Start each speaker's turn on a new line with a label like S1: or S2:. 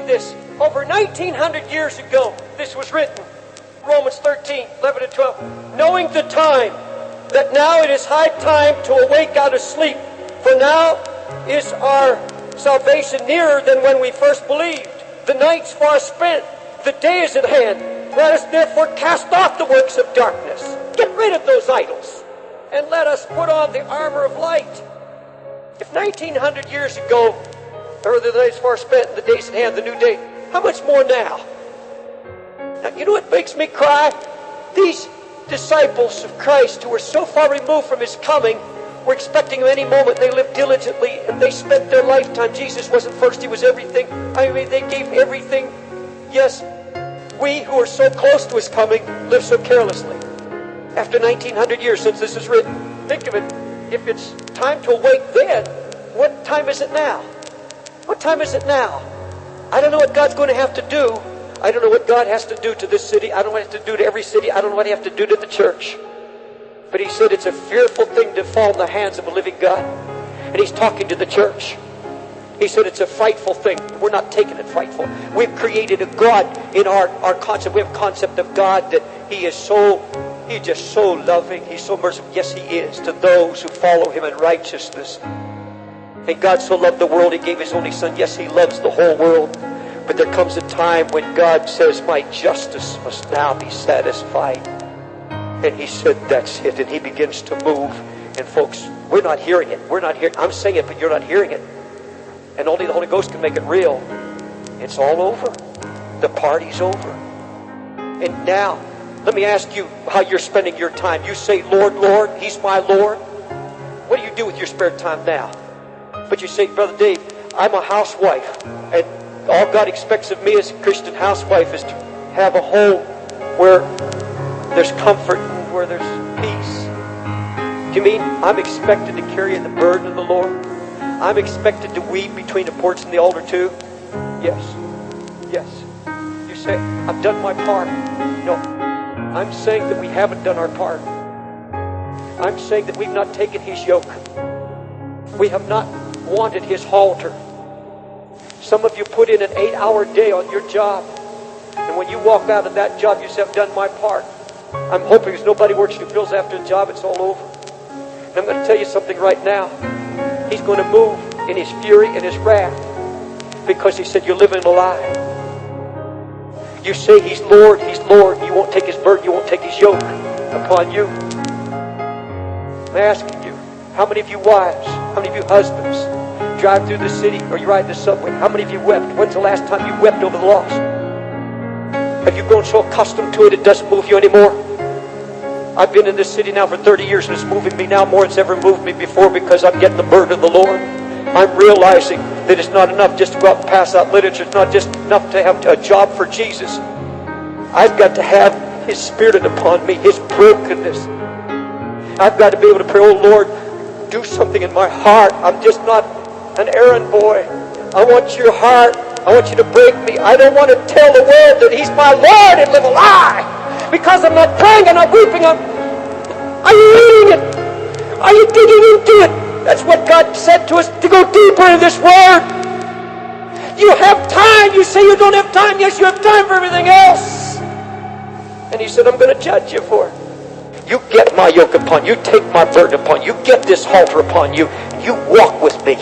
S1: at this. Over 1900 years ago, this was written. Romans 13, 11 and 12. Knowing the time, that now it is high time to awake out of sleep. For now is our salvation nearer than when we first believed. The night's far spent, the day is at hand. Let us therefore cast off the works of darkness. Get rid of those idols. And let us put on the armor of light. If 1900 years ago, or the night's far spent, the day's at hand, the new day, how much more now? Now, you know what makes me cry? These disciples of Christ who were so far removed from his coming were expecting him any moment. They lived diligently and they spent their lifetime. Jesus wasn't first, he was everything. I mean, they gave everything. Yes, we who are so close to his coming live so carelessly. After 1900 years since this is written, think of it. If it's time to awake then, what time is it now? What time is it now? I don't know what God's going to have to do. I don't know what God has to do to this city. I don't know what he has to do to every city. I don't know what he has to do to the church. But he said it's a fearful thing to fall in the hands of a living God. And he's talking to the church. He said it's a frightful thing. We're not taking it frightful. We've created a God in our concept. We have a concept of God that he's just so loving. He's so merciful. Yes, he is to those who follow him in righteousness. And God so loved the world, he gave his only son. Yes, he loves the whole world. But there comes a time when God says, my justice must now be satisfied. And he said, that's it. And he begins to move. And folks, we're not hearing it. We're not hearing. I'm saying it, but you're not hearing it. And only the Holy Ghost can make it real. It's all over. The party's over. And now, let me ask you how you're spending your time. You say, Lord, Lord, he's my Lord. What do you do with your spare time now? But you say, Brother Dave, I'm a housewife. And all God expects of me as a Christian housewife is to have a home where there's comfort and where there's peace. Do you mean I'm expected to carry the burden of the Lord? I'm expected to weep between the porch and the altar too? Yes. Yes. You say, I've done my part. No. I'm saying that we haven't done our part. I'm saying that we've not taken his yoke. We have not wanted his halter. Some of you put in an 8-hour day on your job. And when you walk out of that job, you say, I've done my part. I'm hoping there's nobody works who feels after the job, it's all over. And I'm going to tell you something right now. He's going to move in his fury and his wrath. Because he said, you're living a lie. You say he's Lord, you won't take his burden, you won't take his yoke upon you. I'm asking you, how many of you wives, how many of you husbands drive through the city or you ride the subway? How many of you wept? When's the last time you wept over the loss? Have you grown so accustomed to it, it doesn't move you anymore? I've been in this city now for 30 years and it's moving me now more than it's ever moved me before because I'm getting the burden of the Lord. I'm realizing that it's not enough just to go out and pass out literature. It's not just enough to have a job for Jesus. I've got to have his Spirit upon me, his brokenness. I've got to be able to pray, oh Lord, do something in my heart. I'm just not an errand boy. I want your heart. I want you to break me. I don't want to tell the world that he's my Lord and live a lie. Because I'm not praying and I'm weeping. Are you reading it? Are you digging into it? That's what God said to us, to go deeper in this word. You have time. You say you don't have time. Yes, you have time for everything else. And he said, I'm going to judge you for it. You get my yoke upon you. Take my burden upon you. Get this halter upon you. And you walk with me.